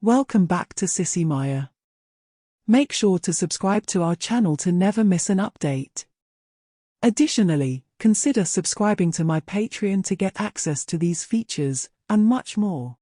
Welcome back to Sissy Maya. Make sure to subscribe to our channel to never miss an update. Additionally, consider subscribing to my Patreon to get access to these features, and much more.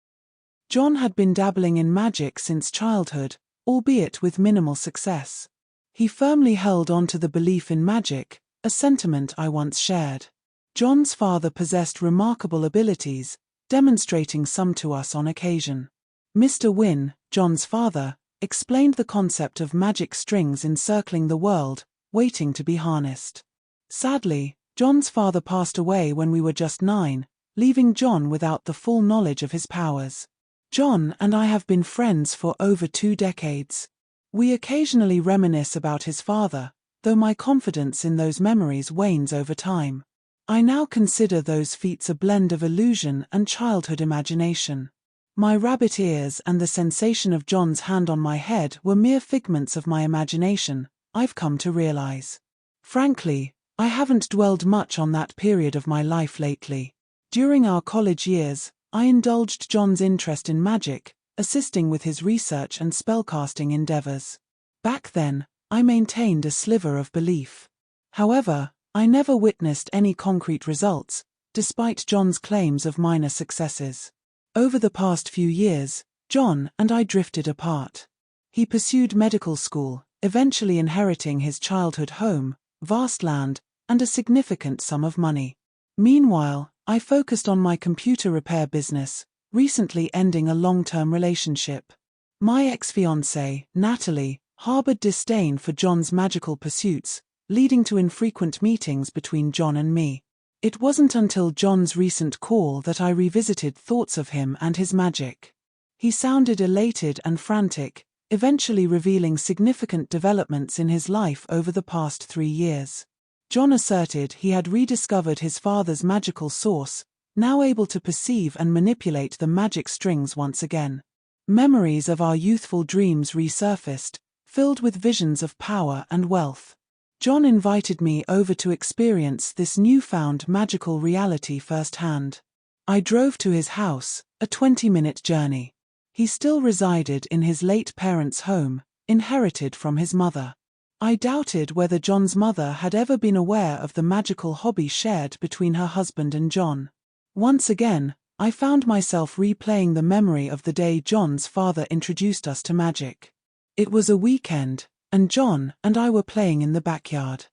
John had been dabbling in magic since childhood, albeit with minimal success. He firmly held on to the belief in magic, a sentiment I once shared. John's father possessed remarkable abilities, demonstrating some to us on occasion. Mr. Wynn, John's father, explained the concept of magic strings encircling the world, waiting to be harnessed. Sadly, John's father passed away when we were just 9, leaving John without the full knowledge of his powers. John and I have been friends for over 2 decades. We occasionally reminisce about his father, though my confidence in those memories wanes over time. I now consider those feats a blend of illusion and childhood imagination. My rabbit ears and the sensation of John's hand on my head were mere figments of my imagination, I've come to realize. Frankly, I haven't dwelled much on that period of my life lately. During our college years, I indulged John's interest in magic, assisting with his research and spellcasting endeavors. Back then, I maintained a sliver of belief. However, I never witnessed any concrete results, despite John's claims of minor successes. Over the past few years, John and I drifted apart. He pursued medical school, eventually inheriting his childhood home, vast land, and a significant sum of money. Meanwhile, I focused on my computer repair business, recently ending a long-term relationship. My ex-fiancée, Natalie, harbored disdain for John's magical pursuits, leading to infrequent meetings between John and me. It wasn't until John's recent call that I revisited thoughts of him and his magic. He sounded elated and frantic, eventually revealing significant developments in his life over the past 3 years. John asserted he had rediscovered his father's magical source, now able to perceive and manipulate the magic strings once again. Memories of our youthful dreams resurfaced, filled with visions of power and wealth. John invited me over to experience this newfound magical reality firsthand. I drove to his house, a 20-minute journey. He still resided in his late parents' home, inherited from his mother. I doubted whether John's mother had ever been aware of the magical hobby shared between her husband and John. Once again, I found myself replaying the memory of the day John's father introduced us to magic. It was a weekend, and John and I were playing in the backyard.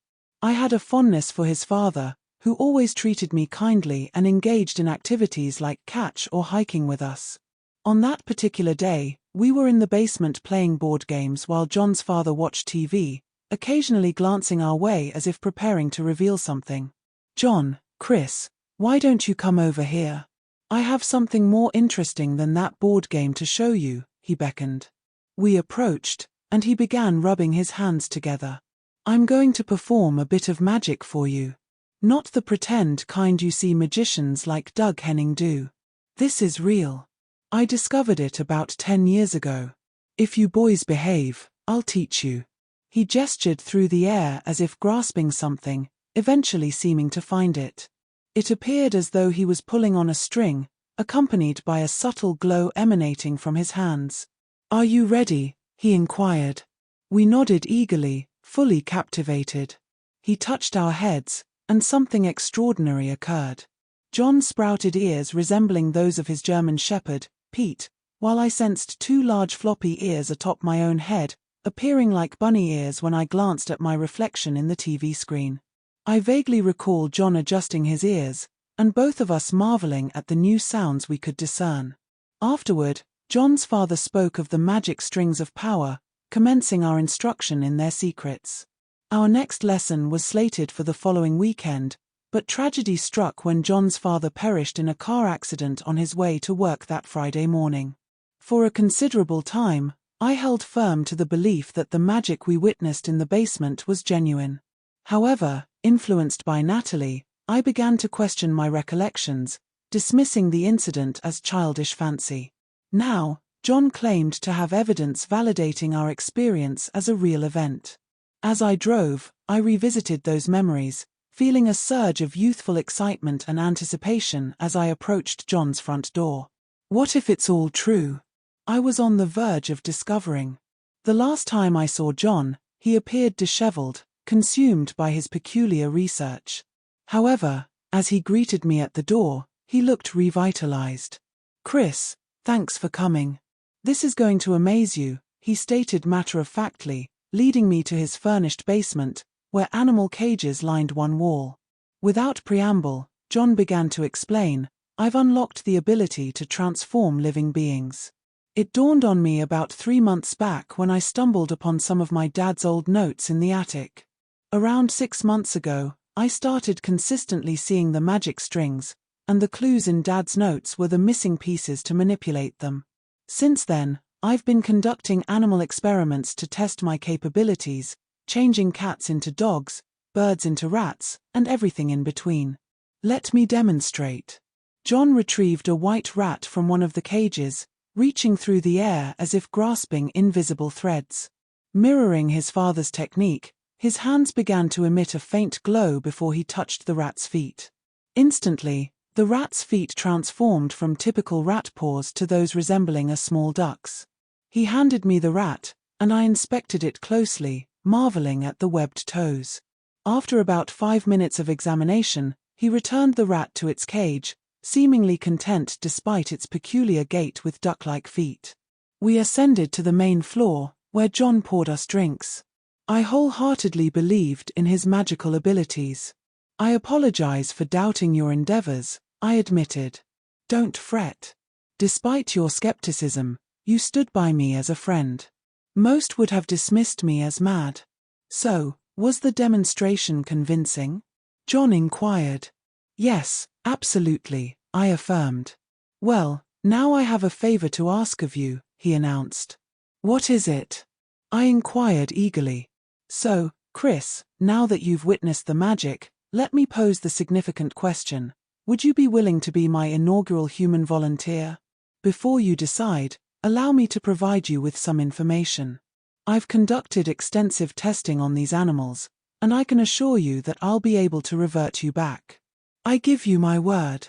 I had a fondness for his father, who always treated me kindly and engaged in activities like catch or hiking with us. On that particular day, we were in the basement playing board games while John's father watched TV, occasionally glancing our way as if preparing to reveal something. "John, Chris, why don't you come over here? I have something more interesting than that board game to show you," he beckoned. We approached, and he began rubbing his hands together. "I'm going to perform a bit of magic for you. Not the pretend kind you see magicians like Doug Henning do. This is real. I discovered it about 10 years ago. If you boys behave, I'll teach you." He gestured through the air as if grasping something, eventually seeming to find it. It appeared as though he was pulling on a string, accompanied by a subtle glow emanating from his hands. "Are you ready?" he inquired. We nodded eagerly, fully captivated. He touched our heads, and something extraordinary occurred. John sprouted ears resembling those of his German shepherd, Pete, while I sensed 2 large floppy ears atop my own head, appearing like bunny ears when I glanced at my reflection in the TV screen. I vaguely recall John adjusting his ears, and both of us marveling at the new sounds we could discern. Afterward, John's father spoke of the magic strings of power, commencing our instruction in their secrets. Our next lesson was slated for the following weekend, but tragedy struck when John's father perished in a car accident on his way to work that Friday morning. For a considerable time, I held firm to the belief that the magic we witnessed in the basement was genuine. However, influenced by Natalie, I began to question my recollections, dismissing the incident as childish fancy. Now, John claimed to have evidence validating our experience as a real event. As I drove, I revisited those memories, feeling a surge of youthful excitement and anticipation as I approached John's front door. What if it's all true? I was on the verge of discovering. The last time I saw John, he appeared disheveled, consumed by his peculiar research. However, as he greeted me at the door, he looked revitalized. "Chris, thanks for coming. This is going to amaze you," he stated matter-of-factly, leading me to his furnished basement, where animal cages lined one wall. Without preamble, John began to explain, "I've unlocked the ability to transform living beings. It dawned on me about 3 months back when I stumbled upon some of my dad's old notes in the attic. Around 6 months ago, I started consistently seeing the magic strings, and the clues in Dad's notes were the missing pieces to manipulate them. Since then, I've been conducting animal experiments to test my capabilities, changing cats into dogs, birds into rats, and everything in between. Let me demonstrate." John retrieved a white rat from one of the cages, reaching through the air as if grasping invisible threads. Mirroring his father's technique, his hands began to emit a faint glow before he touched the rat's feet. Instantly, the rat's feet transformed from typical rat paws to those resembling a small duck's. He handed me the rat, and I inspected it closely, marveling at the webbed toes. After about 5 minutes of examination, he returned the rat to its cage, seemingly content despite its peculiar gait with duck-like feet. We ascended to the main floor, where John poured us drinks. I wholeheartedly believed in his magical abilities. "I apologize for doubting your endeavors," I admitted. "Don't fret. Despite your skepticism, you stood by me as a friend. Most would have dismissed me as mad." "So, was the demonstration convincing?" John inquired. "Yes, absolutely," I affirmed. "Well, now I have a favor to ask of you," he announced. "What is it?" I inquired eagerly. "So, Chris, now that you've witnessed the magic, let me pose the significant question. Would you be willing to be my inaugural human volunteer? Before you decide, allow me to provide you with some information. I've conducted extensive testing on these animals, and I can assure you that I'll be able to revert you back. I give you my word.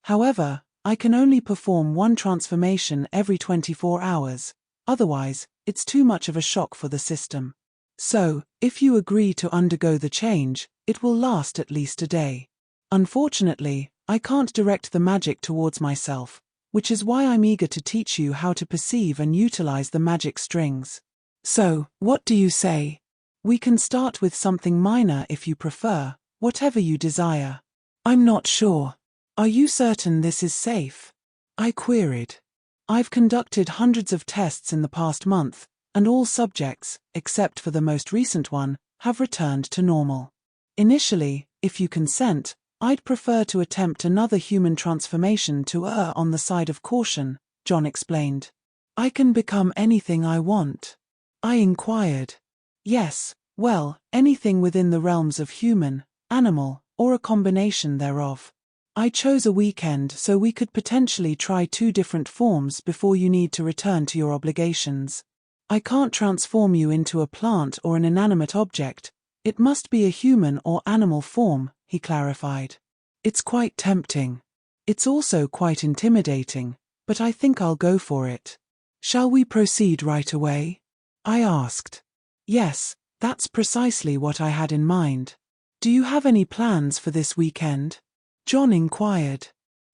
However, I can only perform one transformation every 24 hours, otherwise, it's too much of a shock for the system. So, if you agree to undergo the change, it will last at least a day. Unfortunately, I can't direct the magic towards myself, which is why I'm eager to teach you how to perceive and utilize the magic strings. So, what do you say? We can start with something minor if you prefer, whatever you desire." "I'm not sure. Are you certain this is safe?" I queried. "I've conducted hundreds of tests in the past month, and all subjects, except for the most recent one, have returned to normal. Initially, if you consent, I'd prefer to attempt another human transformation to err on the side of caution," John explained. "I can become anything I want?" I inquired. "Yes, well, anything within the realms of human, animal, or a combination thereof. I chose a weekend so we could potentially try 2 different forms before you need to return to your obligations. I can't transform you into a plant or an inanimate object. It must be a human or animal form," he clarified. "It's quite tempting. It's also quite intimidating, but I think I'll go for it. Shall we proceed right away?" I asked. "Yes, that's precisely what I had in mind. Do you have any plans for this weekend?" John inquired.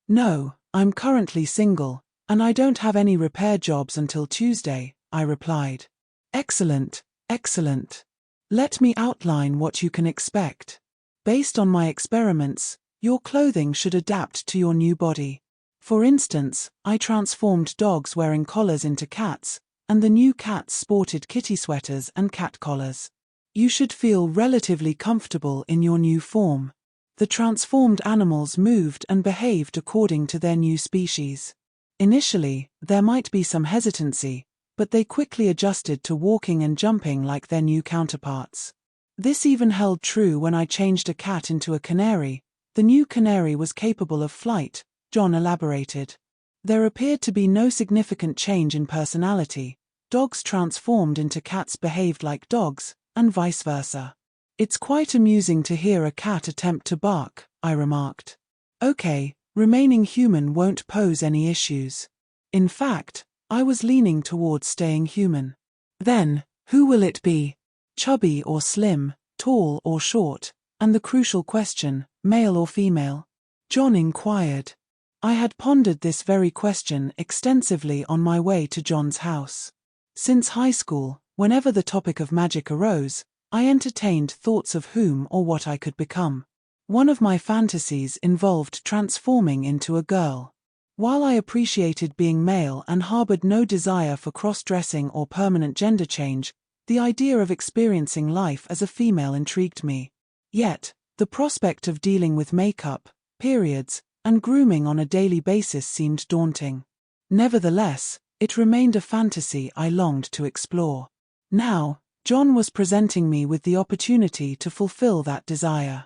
"No, I'm currently single, and I don't have any repair jobs until Tuesday," I replied. "Excellent, excellent. Let me outline what you can expect. Based on my experiments, your clothing should adapt to your new body. For instance, I transformed dogs wearing collars into cats, and the new cats sported kitty sweaters and cat collars. You should feel relatively comfortable in your new form. The transformed animals moved and behaved according to their new species. Initially, there might be some hesitancy, but they quickly adjusted to walking and jumping like their new counterparts. This even held true when I changed a cat into a canary. The new canary was capable of flight," John elaborated. "There appeared to be no significant change in personality. Dogs transformed into cats behaved like dogs, and vice versa. It's quite amusing to hear a cat attempt to bark," I remarked. "Okay, remaining human won't pose any issues. In fact, I was leaning towards staying human. Then, who will it be? Chubby or slim, tall or short, and the crucial question, male or female? John inquired. I had pondered this very question extensively on my way to John's house. Since high school, whenever the topic of magic arose, I entertained thoughts of whom or what I could become. One of my fantasies involved transforming into a girl. While I appreciated being male and harbored no desire for cross-dressing or permanent gender change, the idea of experiencing life as a female intrigued me. Yet, the prospect of dealing with makeup, periods, and grooming on a daily basis seemed daunting. Nevertheless, it remained a fantasy I longed to explore. Now, John was presenting me with the opportunity to fulfill that desire.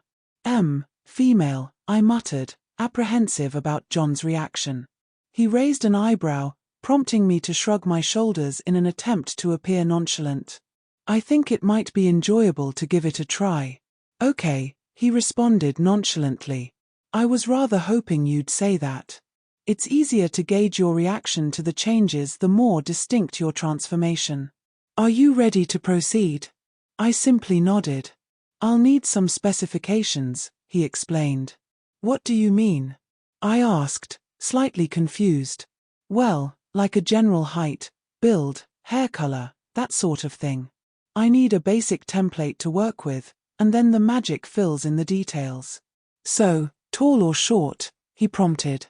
Female, I muttered, apprehensive about John's reaction. He raised an eyebrow, prompting me to shrug my shoulders in an attempt to appear nonchalant. I think it might be enjoyable to give it a try. Okay, he responded nonchalantly. I was rather hoping you'd say that. It's easier to gauge your reaction to the changes the more distinct your transformation. Are you ready to proceed? I simply nodded. I'll need some specifications, he explained. What do you mean? I asked, slightly confused. Well, like a general height, build, hair color, that sort of thing. I need a basic template to work with, and then the magic fills in the details. So, tall or short? He prompted.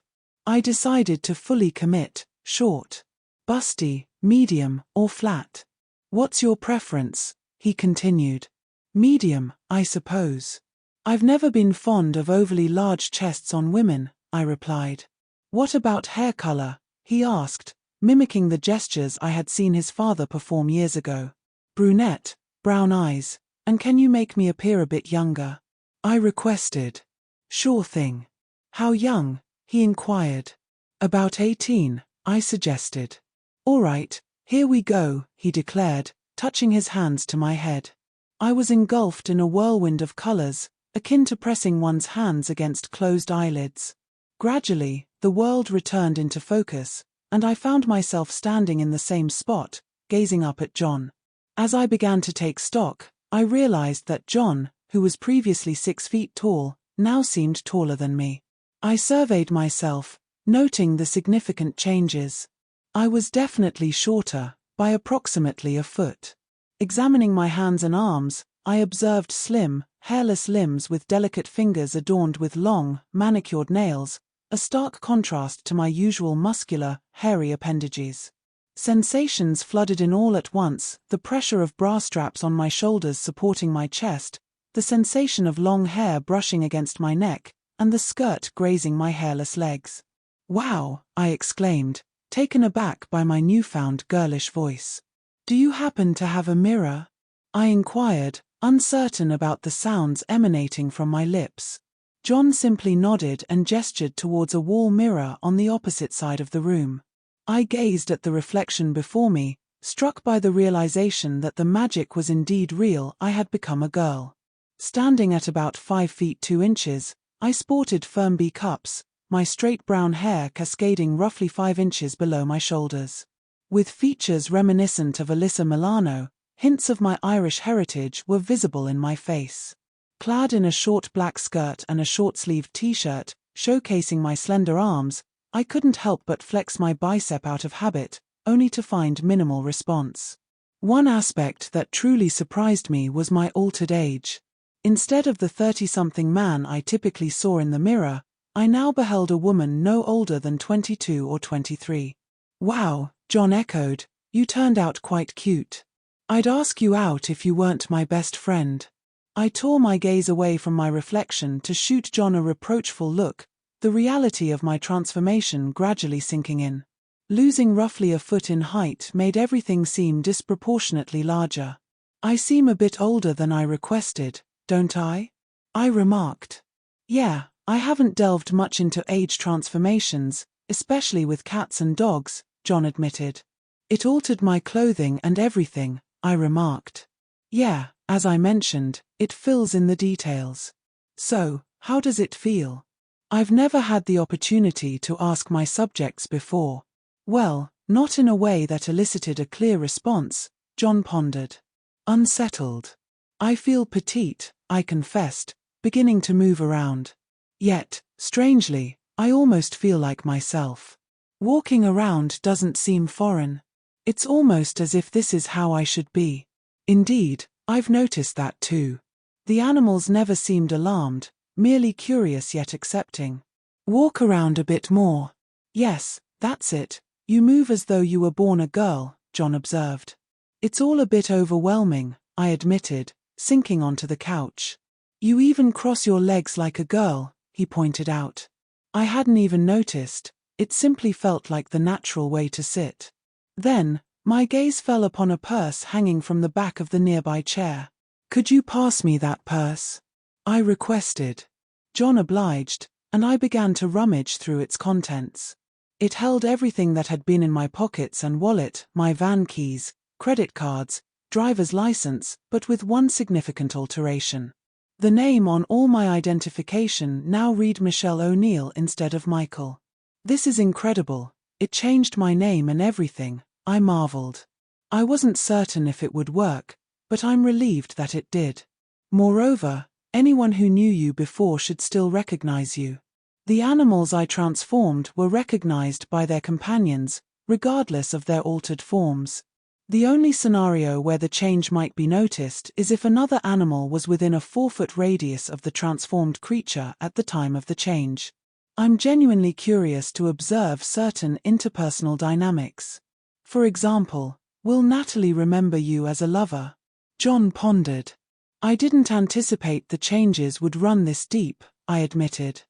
I decided to fully commit, short. Busty, medium, or flat? What's your preference? He continued. Medium, I suppose. I've never been fond of overly large chests on women, I replied. What about hair color? He asked, mimicking the gestures I had seen his father perform years ago. Brunette, brown eyes, and can you make me appear a bit younger? I requested. Sure thing. How young? He inquired. About 18, I suggested. All right, here we go, he declared, touching his hands to my head. I was engulfed in a whirlwind of colors, akin to pressing one's hands against closed eyelids. Gradually, the world returned into focus, and I found myself standing in the same spot, gazing up at John. As I began to take stock, I realized that John, who was previously 6 feet tall, now seemed taller than me. I surveyed myself, noting the significant changes. I was definitely shorter, by approximately a foot. Examining my hands and arms, I observed slim, hairless limbs with delicate fingers adorned with long, manicured nails, a stark contrast to my usual muscular, hairy appendages. Sensations flooded in all at once, the pressure of bra straps on my shoulders supporting my chest, the sensation of long hair brushing against my neck, and the skirt grazing my hairless legs. Wow, I exclaimed, taken aback by my newfound girlish voice. Do you happen to have a mirror? I inquired, uncertain about the sounds emanating from my lips. John simply nodded and gestured towards a wall mirror on the opposite side of the room. I gazed at the reflection before me, struck by the realization that the magic was indeed real. I had become a girl. Standing at about 5 feet 2 inches, I sported firm B-cups, my straight brown hair cascading roughly 5 inches below my shoulders. With features reminiscent of Alyssa Milano, hints of my Irish heritage were visible in my face. Clad in a short black skirt and a short-sleeved t-shirt, showcasing my slender arms, I couldn't help but flex my bicep out of habit, only to find minimal response. One aspect that truly surprised me was my altered age. Instead of the 30-something man I typically saw in the mirror, I now beheld a woman no older than 22 or 23. Wow, John echoed, you turned out quite cute. I'd ask you out if you weren't my best friend. I tore my gaze away from my reflection to shoot John a reproachful look, the reality of my transformation gradually sinking in. Losing roughly a foot in height made everything seem disproportionately larger. I seem a bit older than I requested, don't I? I remarked. Yeah, I haven't delved much into age transformations, especially with cats and dogs, John admitted. It altered my clothing and everything, I remarked. Yeah, as I mentioned, it fills in the details. So, how does it feel? I've never had the opportunity to ask my subjects before. Well, Not in a way that elicited a clear response, John pondered. Unsettled. I feel petite, I confessed, beginning to move around. Yet, strangely, I almost feel like myself. Walking around doesn't seem foreign. It's almost as if this is how I should be. Indeed, I've noticed that too. The animals never seemed alarmed, merely curious yet accepting. Walk around a bit more. Yes, that's it. You move as though you were born a girl, John observed. It's all a bit overwhelming, I admitted, sinking onto the couch. You even cross your legs like a girl, he pointed out. I hadn't even noticed, it simply felt like the natural way to sit. Then, my gaze fell upon a purse hanging from the back of the nearby chair. Could you pass me that purse? I requested. John obliged, and I began to rummage through its contents. It held everything that had been in my pockets and wallet, my van keys, credit cards, driver's license, but with one significant alteration. The name on all my identification now read Michelle O'Neill instead of Michael. This is incredible, it changed my name and everything, I marveled. I wasn't certain if it would work, but I'm relieved that it did. Moreover, anyone who knew you before should still recognize you. The animals I transformed were recognized by their companions, regardless of their altered forms. The only scenario where the change might be noticed is if another animal was within a 4-foot radius of the transformed creature at the time of the change. I'm genuinely curious to observe certain interpersonal dynamics. For example, will Natalie remember you as a lover? John pondered. I didn't anticipate the changes would run this deep, I admitted.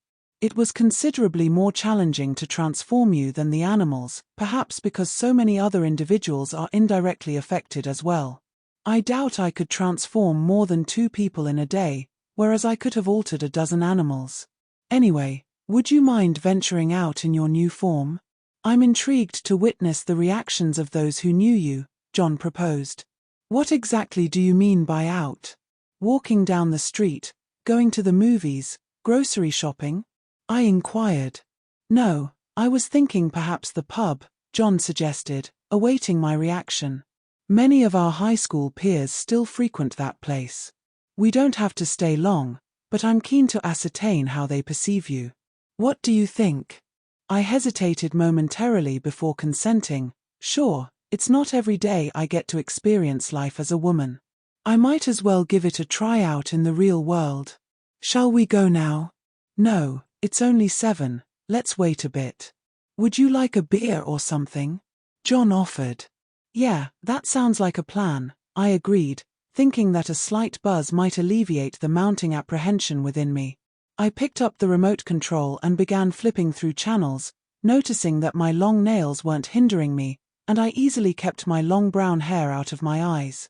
It was considerably more challenging to transform you than the animals, perhaps because so many other individuals are indirectly affected as well. I doubt I could transform more than 2 people in a day, whereas I could have altered a dozen animals. Anyway, would you mind venturing out in your new form? I'm intrigued to witness the reactions of those who knew you, John proposed. What exactly do you mean by out? Walking down the street, going to the movies, grocery shopping? I inquired. No, I was thinking perhaps the pub, John suggested, awaiting my reaction. Many of our high school peers still frequent that place. We don't have to stay long, but I'm keen to ascertain how they perceive you. What do you think? I hesitated momentarily before consenting. Sure, it's not every day I get to experience life as a woman. I might as well give it a try out in the real world. Shall we go now? No. It's only 7, let's wait a bit. Would you like a beer or something? John offered. Yeah, that sounds like a plan, I agreed, thinking that a slight buzz might alleviate the mounting apprehension within me. I picked up the remote control and began flipping through channels, noticing that my long nails weren't hindering me, and I easily kept my long brown hair out of my eyes.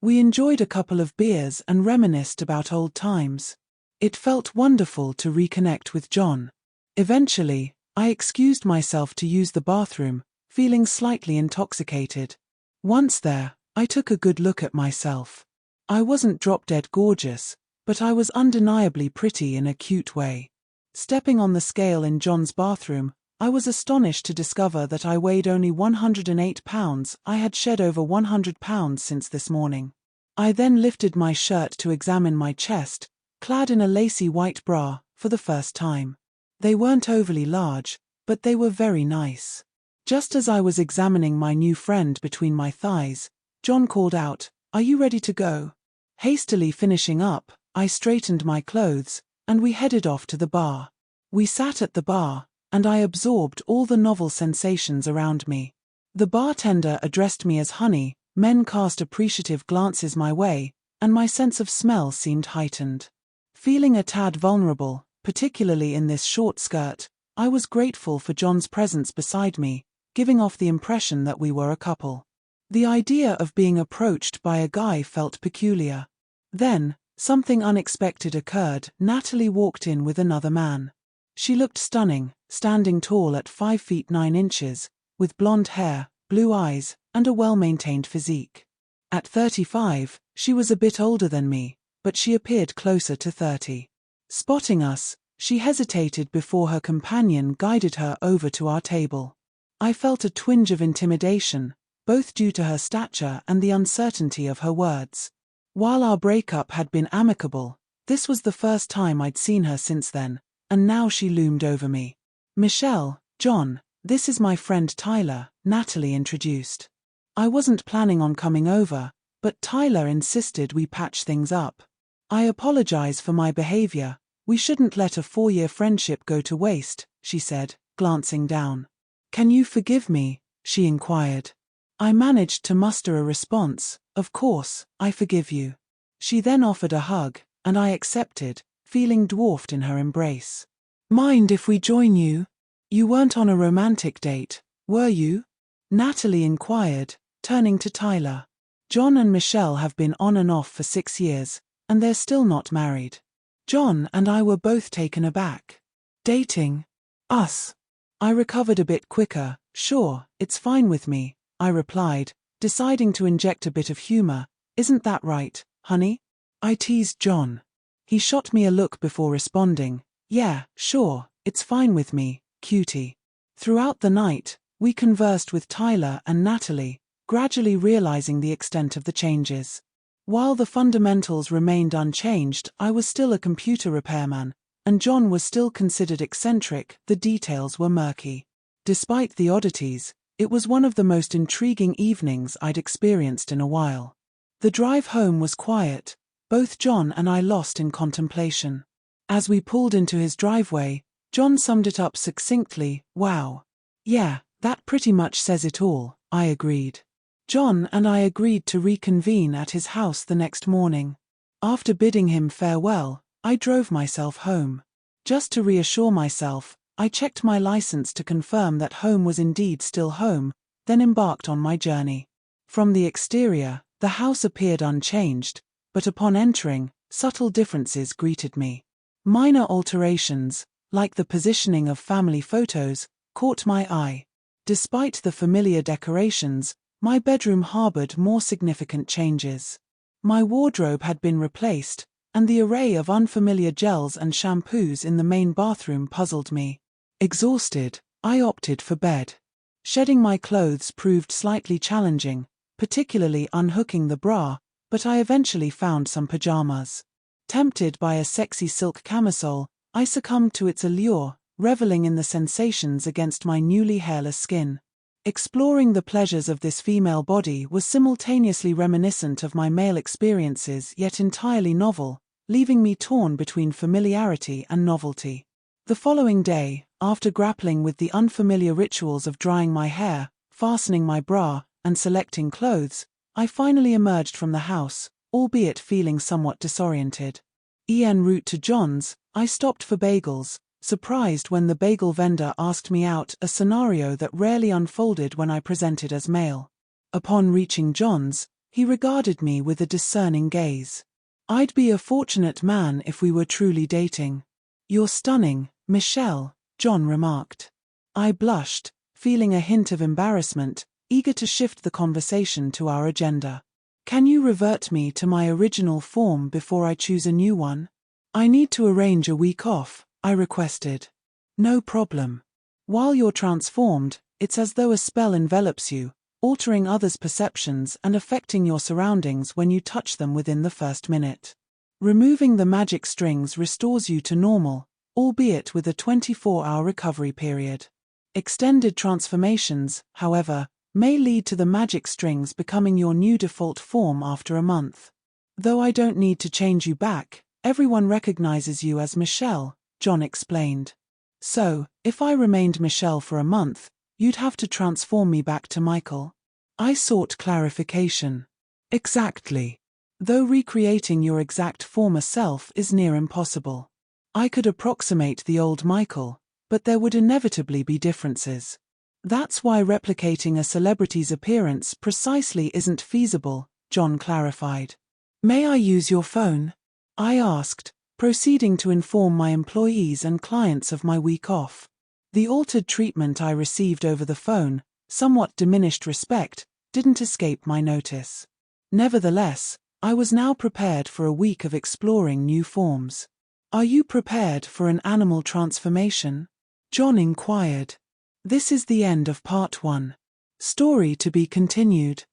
We enjoyed a couple of beers and reminisced about old times. It felt wonderful to reconnect with John. Eventually, I excused myself to use the bathroom, feeling slightly intoxicated. Once there, I took a good look at myself. I wasn't drop-dead gorgeous, but I was undeniably pretty in a cute way. Stepping on the scale in John's bathroom, I was astonished to discover that I weighed only 108 pounds. I had shed over 100 pounds since this morning. I then lifted my shirt to examine my chest, clad in a lacy white bra, for the first time. They weren't overly large, but they were very nice. Just as I was examining my new friend between my thighs, John called out, "Are you ready to go?" Hastily finishing up, I straightened my clothes, and we headed off to the bar. We sat at the bar, and I absorbed all the novel sensations around me. The bartender addressed me as honey, men cast appreciative glances my way, and my sense of smell seemed heightened. Feeling a tad vulnerable, particularly in this short skirt, I was grateful for John's presence beside me, giving off the impression that we were a couple. The idea of being approached by a guy felt peculiar. Then, something unexpected occurred. Natalie walked in with another man. She looked stunning, standing tall at 5 feet 9 inches, with blonde hair, blue eyes, and a well-maintained physique. At 35, she was a bit older than me, but she appeared closer to 30. Spotting us, she hesitated before her companion guided her over to our table. I felt a twinge of intimidation, both due to her stature and the uncertainty of her words. While our breakup had been amicable, this was the first time I'd seen her since then, and now she loomed over me. "Michelle, John, this is my friend Tyler," Natalie introduced. I wasn't planning on coming over, but Tyler insisted we patch things up. "I apologize for my behavior. We shouldn't let a 4-year friendship go to waste," she said, glancing down. "Can you forgive me?" she inquired. I managed to muster a response, "Of course, I forgive you." She then offered a hug, and I accepted, feeling dwarfed in her embrace. "Mind if we join you? You weren't on a romantic date, were you?" Natalie inquired, turning to Tyler. "John and Michelle have been on and off for 6 years, and they're still not married." John and I were both taken aback. "Dating? Us?" I recovered a bit quicker. "Sure, it's fine with me," I replied, deciding to inject a bit of humor. "Isn't that right, honey?" I teased John. He shot me a look before responding, "Yeah, sure, it's fine with me, cutie." Throughout the night, we conversed with Tyler and Natalie, gradually realizing the extent of the changes. While the fundamentals remained unchanged, I was still a computer repairman, and John was still considered eccentric. The details were murky. Despite the oddities, it was one of the most intriguing evenings I'd experienced in a while. The drive home was quiet, both John and I lost in contemplation. As we pulled into his driveway, John summed it up succinctly, "Wow. Yeah, that pretty much says it all," I agreed. John and I agreed to reconvene at his house the next morning. After bidding him farewell, I drove myself home. Just to reassure myself, I checked my license to confirm that home was indeed still home, then embarked on my journey. From the exterior, the house appeared unchanged, but upon entering, subtle differences greeted me. Minor alterations, like the positioning of family photos, caught my eye. Despite the familiar decorations, my bedroom harbored more significant changes. My wardrobe had been replaced, and the array of unfamiliar gels and shampoos in the main bathroom puzzled me. Exhausted, I opted for bed. Shedding my clothes proved slightly challenging, particularly unhooking the bra, but I eventually found some pajamas. Tempted by a sexy silk camisole, I succumbed to its allure, reveling in the sensations against my newly hairless skin. Exploring the pleasures of this female body was simultaneously reminiscent of my male experiences yet entirely novel, leaving me torn between familiarity and novelty. The following day, after grappling with the unfamiliar rituals of drying my hair, fastening my bra, and selecting clothes, I finally emerged from the house, albeit feeling somewhat disoriented. En route to John's, I stopped for bagels, surprised when the bagel vendor asked me out, a scenario that rarely unfolded when I presented as male. Upon reaching John's, he regarded me with a discerning gaze. "I'd be a fortunate man if we were truly dating." "You're stunning, Michelle," John remarked. I blushed, feeling a hint of embarrassment, eager to shift the conversation to our agenda. "Can you revert me to my original form before I choose a new one? I need to arrange a week off," I requested. "No problem. While you're transformed, it's as though a spell envelops you, altering others' perceptions and affecting your surroundings when you touch them within the first minute. Removing the magic strings restores you to normal, albeit with a 24-hour recovery period. Extended transformations, however, may lead to the magic strings becoming your new default form after a month. Though I don't need to change you back, everyone recognizes you as Michelle," John explained. "So, if I remained Michelle for a month, you'd have to transform me back to Michael?" I sought clarification. "Exactly. Though recreating your exact former self is near impossible. I could approximate the old Michael, but there would inevitably be differences. That's why replicating a celebrity's appearance precisely isn't feasible," John clarified. "May I use your phone?" I asked, proceeding to inform my employees and clients of my week off. The altered treatment I received over the phone, somewhat diminished respect, didn't escape my notice. Nevertheless, I was now prepared for a week of exploring new forms. "Are you prepared for an animal transformation?" John inquired. This is the end of part 1. Story to be continued.